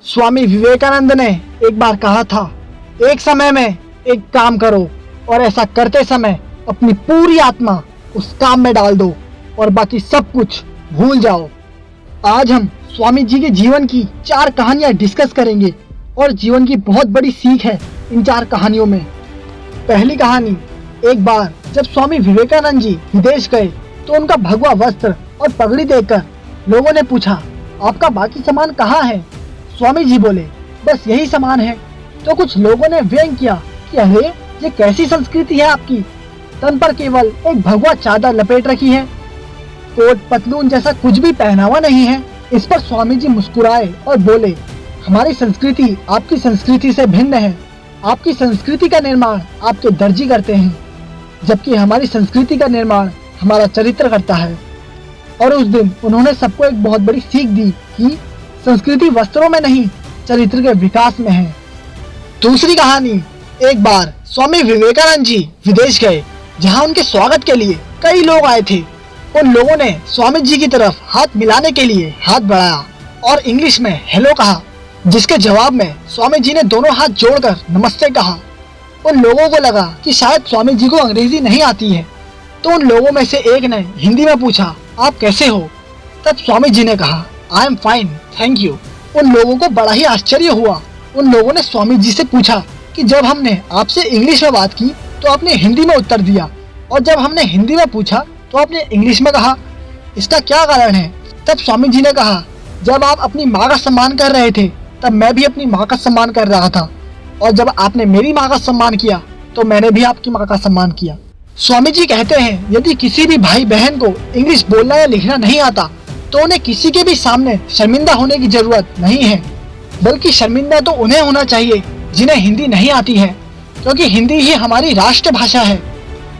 स्वामी विवेकानंद ने एक बार कहा था, एक समय में एक काम करो और ऐसा करते समय अपनी पूरी आत्मा उस काम में डाल दो और बाकी सब कुछ भूल जाओ। आज हम स्वामी जी के जीवन की 4 कहानियां डिस्कस करेंगे और जीवन की बहुत बड़ी सीख है इन 4 कहानियों में। पहली कहानी, एक बार जब स्वामी विवेकानंद जी विदेश गए तो उनका भगवा वस्त्र और पगड़ी देखकर लोगों ने पूछा, आपका बाकी सामान कहाँ है? स्वामी जी बोले, बस यही सामान है। तो कुछ लोगों ने व्यंग किया कि अरे ये कैसी संस्कृति है आपकी, तन पर केवल एक भगवा चादर लपेट रखी है, कोट पतलून जैसा कुछ भी पहनावा नहीं है। इस पर स्वामी जी मुस्कुराए और बोले, हमारी संस्कृति आपकी संस्कृति से भिन्न है। आपकी संस्कृति का निर्माण आपके दर्जी करते हैं, जबकि हमारी संस्कृति का निर्माण हमारा चरित्र करता है। और उस दिन उन्होंने सबको एक बहुत बड़ी सीख दी कि संस्कृति वस्त्रों में नहीं, चरित्र के विकास में है। दूसरी कहानी, एक बार स्वामी विवेकानंद जी विदेश गए जहां उनके स्वागत के लिए कई लोग आए थे। उन लोगों ने स्वामी जी की तरफ हाथ मिलाने के लिए हाथ बढ़ाया और इंग्लिश में हेलो कहा, जिसके जवाब में स्वामी जी ने दोनों हाथ जोड़कर नमस्ते कहा। उन लोगों को लगा कि शायद स्वामी जी को अंग्रेजी नहीं आती है, तो उन लोगों में से एक ने हिंदी में पूछा, आप कैसे हो? तब स्वामी जी ने कहा, I am fine, thank you. उन लोगों को बड़ा ही आश्चर्य हुआ। उन लोगों ने स्वामी जी से पूछा कि जब हमने आपसे इंग्लिश में बात की तो आपने हिंदी में उत्तर दिया, और जब हमने हिंदी में पूछा तो आपने इंग्लिश में कहा, इसका क्या कारण है? तब स्वामी जी ने कहा, जब आप अपनी माँ का सम्मान कर रहे थे तब मैं भी अपनी माँ का सम्मान कर रहा था, और जब आपने मेरी माँ का सम्मान किया तो मैंने भी आपकी माँ का सम्मान किया। स्वामी जी कहते हैं, यदि किसी भी भाई बहन को इंग्लिश बोलना या लिखना नहीं आता तो उन्हें किसी के भी सामने शर्मिंदा होने की जरूरत नहीं है, बल्कि शर्मिंदा तो उन्हें होना चाहिए जिन्हें हिंदी नहीं आती है, क्योंकि हिंदी ही हमारी राष्ट्रभाषा है।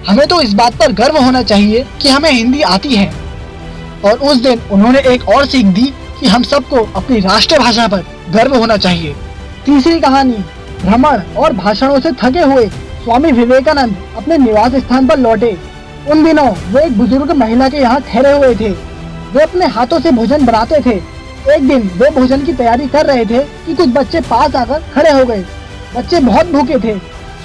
हमें तो इस बात पर गर्व होना चाहिए कि हमें हिंदी आती है। और उस दिन उन्होंने एक और सीख दी कि हम सबको अपनी राष्ट्रभाषा पर गर्व होना चाहिए। तीसरी कहानी, भ्रमण और भाषणों से थके हुए स्वामी विवेकानंद अपने निवास स्थान पर लौटे। उन दिनों वो एक बुजुर्ग महिला के यहाँ ठहरे हुए थे। वे अपने हाथों से भोजन बनाते थे। एक दिन वो भोजन की तैयारी कर रहे थे कि कुछ बच्चे पास आकर खड़े हो गए। बच्चे बहुत भूखे थे।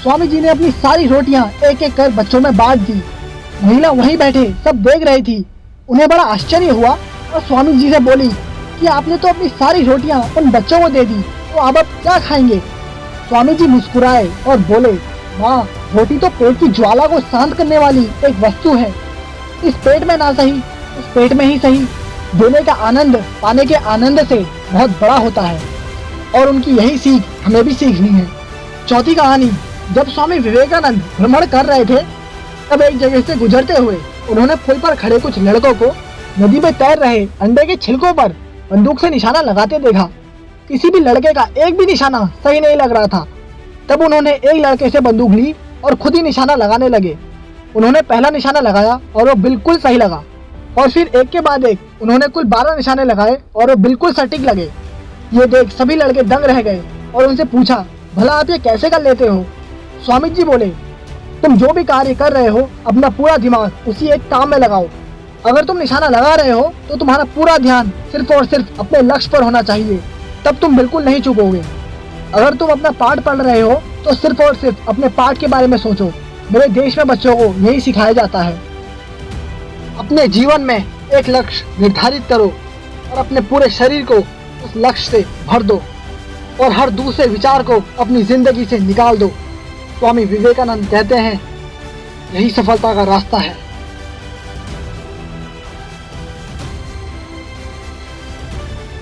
स्वामी जी ने अपनी सारी रोटियां एक एक कर बच्चों में बांट दी। महिला वहीं बैठे सब देख रही थी। उन्हें बड़ा आश्चर्य हुआ और स्वामी जी से बोली कि आपने तो अपनी सारी रोटियां उन बच्चों को दे दी, तो अब क्या खाएंगे? स्वामी जी मुस्कुराए और बोले, माँ, रोटी तो पेट की ज्वाला को शांत करने वाली एक वस्तु है। इस पेट में ना सही, उस पेट में ही सही, देने का आनंद पाने के आनंद से बहुत बड़ा होता है। और उनकी यही सीख हमें भी सीखनी है। चौथी कहानी, जब स्वामी विवेकानंद भ्रमण कर रहे थे तब एक जगह से गुजरते हुए उन्होंने पुल पर खड़े कुछ लड़कों को नदी में तैर रहे अंडे के छिलकों पर बंदूक से निशाना लगाते देखा। किसी भी लड़के का एक भी निशाना सही नहीं लग रहा था। तब उन्होंने एक लड़के से बंदूक ली और खुद ही निशाना लगाने लगे। उन्होंने पहला निशाना लगाया और वो बिल्कुल सही लगा, और फिर एक के बाद एक उन्होंने कुल 12 निशाने लगाए और वो बिल्कुल सटीक लगे। ये देख सभी लड़के दंग रह गए और उनसे पूछा, भला आप ये कैसे कर लेते हो? स्वामी जी बोले, तुम जो भी कार्य कर रहे हो अपना पूरा दिमाग उसी एक काम में लगाओ। अगर तुम निशाना लगा रहे हो तो तुम्हारा पूरा ध्यान सिर्फ और सिर्फ अपने लक्ष्य पर होना चाहिए, तब तुम बिल्कुल नहीं चूकोगे। अगर तुम अपना पाठ पढ़ रहे हो तो सिर्फ और सिर्फ अपने पाठ के बारे में सोचो। मेरे देश में बच्चों को यही सिखाया जाता है। अपने जीवन में एक लक्ष्य निर्धारित करो और अपने पूरे शरीर को उस लक्ष्य से भर दो और हर दूसरे विचार को अपनी जिंदगी से निकाल दो। स्वामी विवेकानंद कहते हैं, यही सफलता का रास्ता है।